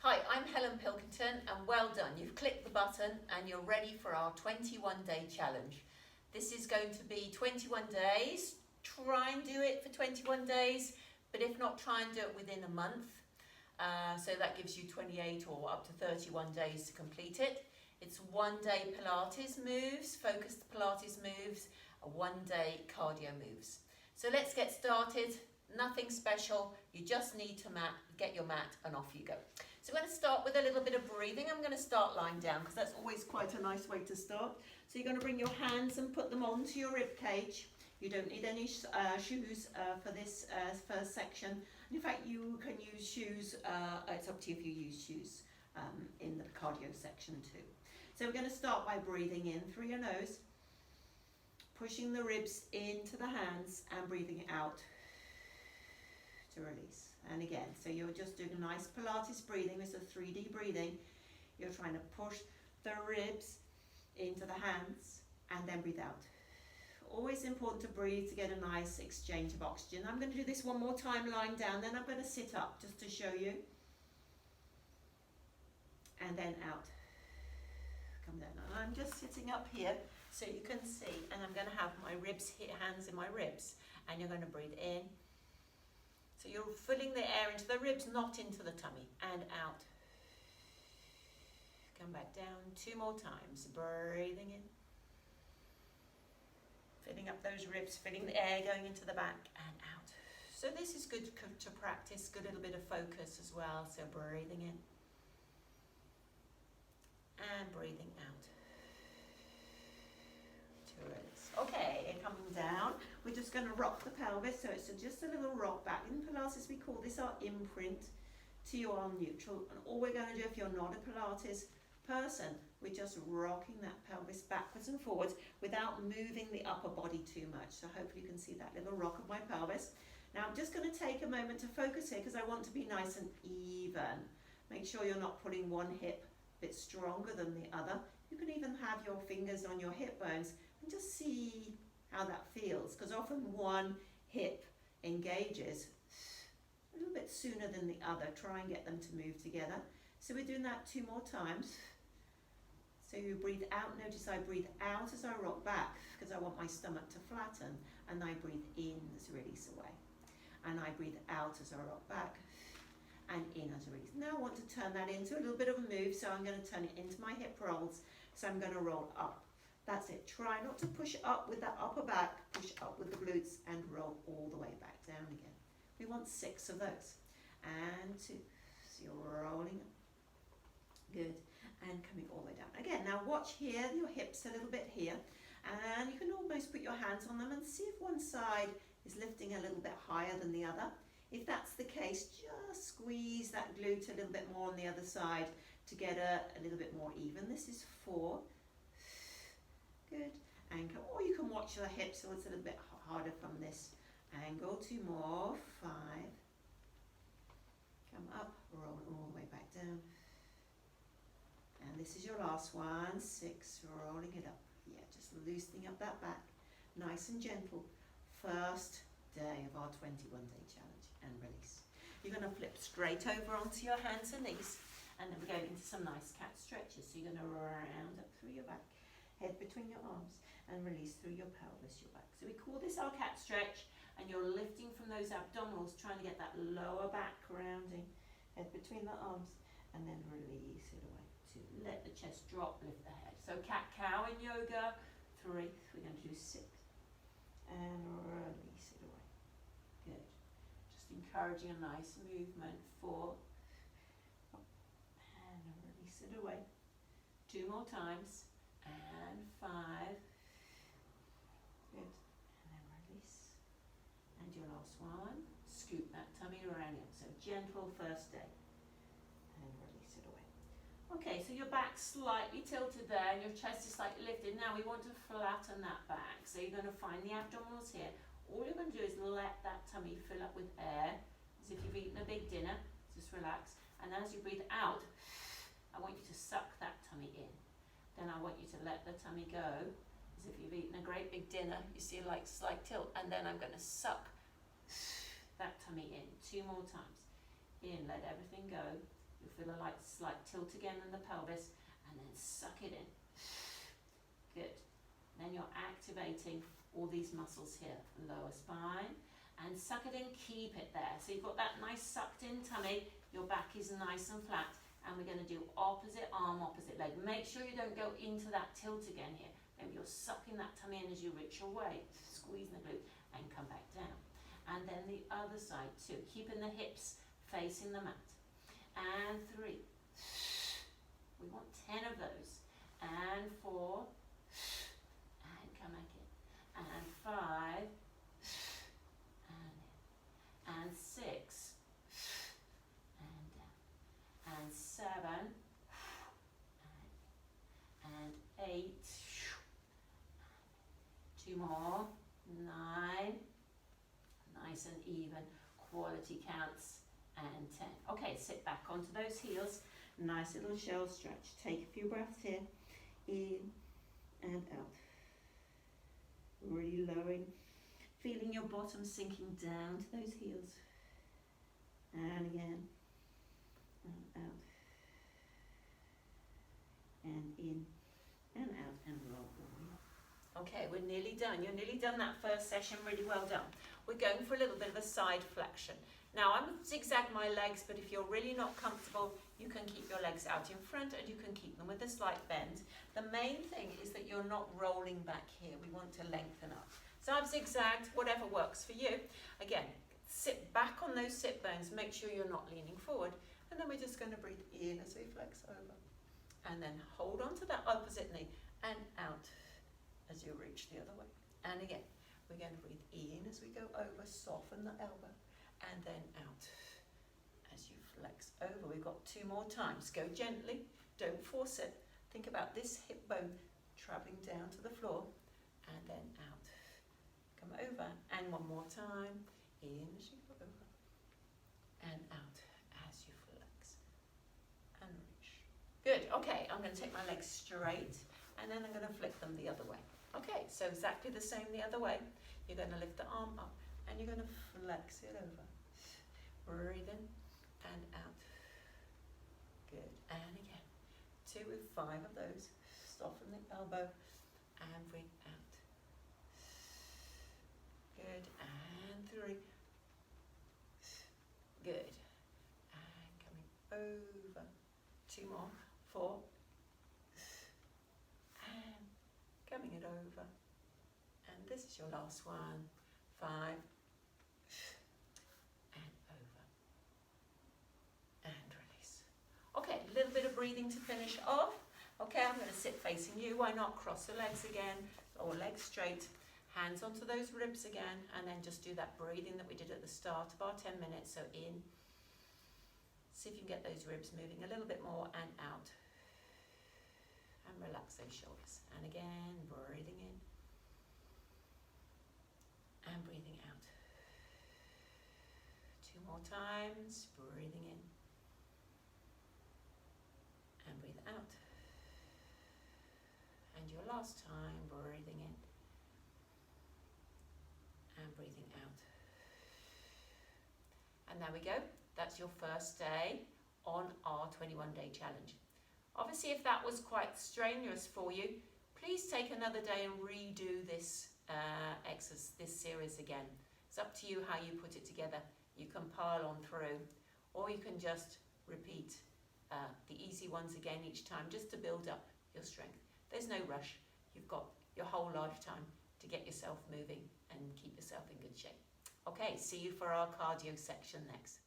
Hi, I'm Helen Pilkington and well done. You've clicked the button and you're ready for our 21-day challenge. This is going to be 21 days. Try and do it for 21 days, but if not, try and do it within a month. So that gives you 28 or up to 31 days to complete it. It's 1 day Pilates moves, focused Pilates moves, 1 day cardio moves. So let's get started. Nothing special, you just need to get your mat and off you go. So we're going to start with a little bit of breathing. I'm going to start lying down because that's always quite a nice way to start. So you're going to bring your hands and put them onto your rib cage. You don't need any shoes for this first section. In fact, you can use shoes, it's up to you if you use shoes in the cardio section too. So we're going to start by breathing in through your nose, pushing the ribs into the hands and breathing out to release. And again, so you're just doing a nice Pilates breathing. This is a 3D breathing. You're trying to push the ribs into the hands and then breathe out. Always important to breathe to get a nice exchange of oxygen. I'm going to do this one more time lying down, then I'm going to sit up just to show you. And then out. Come down. And I'm just sitting up here so you can see, and I'm going to have my ribs here, hands in my ribs, and you're going to breathe in. So you're filling the air into the ribs, not into the tummy, and out. Come back down 2 more times, breathing in. Filling up those ribs, filling the air going into the back and out. So this is good to practice, good little bit of focus as well. So breathing in and breathing out. To release. Okay, coming down. We're just going to rock the pelvis, so it's just a little rock back. In Pilates, we call this our imprint to your neutral. And all we're going to do, if you're not a Pilates person, we're just rocking that pelvis backwards and forwards without moving the upper body too much. So hopefully you can see that little rock of my pelvis. Now I'm just going to take a moment to focus here because I want to be nice and even. Make sure you're not pulling one hip a bit stronger than the other. You can even have your fingers on your hip bones and just see how that feels, because often one hip engages a little bit sooner than the other. Try and get them to move together. So we're doing that 2 more times. So you breathe out. Notice I breathe out as I rock back because I want my stomach to flatten, and I breathe in as I release away. And I breathe out as I rock back and in as I release. Now I want to turn that into a little bit of a move, so I'm going to turn it into my hip rolls. So I'm going to roll up. That's it. Try not to push up with that upper back, push up with the glutes and roll all the way back down again. We want 6 of those. And 2. So you're rolling up. Good. And coming all the way down. Again, now watch here, your hips a little bit here. And you can almost put your hands on them and see if one side is lifting a little bit higher than the other. If that's the case, just squeeze that glute a little bit more on the other side to get a little bit more even. This is 4. Good. And come, or you can watch your hips so it's a little bit harder from this angle. 2 more. 5. Come up, roll all the way back down. And this is your last one. 6, rolling it up. Yeah, just loosening up that back. Nice and gentle. First day of our 21-day challenge, and release. You're going to flip straight over onto your hands and knees, and then we're going into some nice cat stretches. So you're going to round up through your back, head between your arms, and release through your pelvis, your back. So we call this our cat stretch, and you're lifting from those abdominals, trying to get that lower back rounding, head between the arms, and then release it away. 2, let the chest drop, lift the head. So cat-cow in yoga. 3, we're going to do 6, and release it away. Good. Just encouraging a nice movement. 4, and release it away. 2 more times, and 5. Good. And then release. And your last one. Scoop that tummy around you. So gentle first day. And release it away. Okay, so your back's slightly tilted there and your chest is slightly lifted. Now we want to flatten that back. So you're going to find the abdominals here. All you're going to do is let that tummy fill up with air, as if you've eaten a big dinner. Just relax. And as you breathe out, I want you to suck that tummy in. Then I want you to let the tummy go, as if you've eaten a great big dinner. You see like slight tilt. And then I'm going to suck that tummy in 2 more times. In, let everything go. You'll feel a slight tilt again in the pelvis, and then suck it in. Good. Then you're activating all these muscles here, lower spine, and suck it in, keep it there. So you've got that nice sucked in tummy, your back is nice and flat, and we're going to do opposite arm, opposite leg. Make sure you don't go into that tilt again here. Maybe you're sucking that tummy in as you reach your way, squeezing the glute, and come back down. And then the other side too, keeping the hips facing the mat. And 3. We want 10 of those. And 4. And come back in. And 5. And in. And 6. And down. And 7. And 8. 2 more. 9. Nice and even. Quality counts. And 10. Okay, sit back onto those heels. Nice little shell stretch. Take a few breaths here. In and out. Really lowering. Feeling your bottom sinking down to those heels. And again. And out. And in and out and roll. Okay, we're nearly done. You're nearly done that first session. Really well done. We're going for a little bit of a side flexion. Now, I'm going to zigzag my legs, but if you're really not comfortable, you can keep your legs out in front and you can keep them with a slight bend. The main thing is that you're not rolling back here. We want to lengthen up. So I've zigzagged, whatever works for you. Again, sit back on those sit bones. Make sure you're not leaning forward. And then we're just going to breathe in as we flex over. And then hold on to that opposite knee and out as you reach the other way. And again, we're going to breathe in as we go over, soften the elbow. And then out as you flex over. We've got 2 more times. Go gently, don't force it. Think about this hip bone traveling down to the floor and then out. Come over and 1 more time. In as you go over and out as you flex and reach. Good. Okay, I'm going to take my legs straight and then I'm going to flick them the other way. Okay, so exactly the same the other way. You're going to lift the arm up and you're going to flex it over. Breathe in and out. Good. And again. 2 with 5 of those. Soften the elbow and breathe out. Good. And 3. Good. And coming over. 2 more. 4. And coming it over. And this is your last one. 5. Okay, a little bit of breathing to finish off. Okay, I'm going to sit facing you. Why not? Cross the legs again, or legs straight. Hands onto those ribs again, and then just do that breathing that we did at the start of our 10 minutes. So in. See if you can get those ribs moving a little bit more, and out. And relax those shoulders. And again, breathing in. And breathing out. 2 more times. Breathing in. And breathe out. And your last time, breathing in and breathing out. And there we go. That's your first day on our 21-day challenge. Obviously, if that was quite strenuous for you, please take another day and redo this exercise, this series again. It's up to you how you put it together. You can pile on through, or you can just repeat the easy ones again each time, just to build up your strength. There's no rush. You've got your whole lifetime to get yourself moving and keep yourself in good shape. Okay, see you for our cardio section next.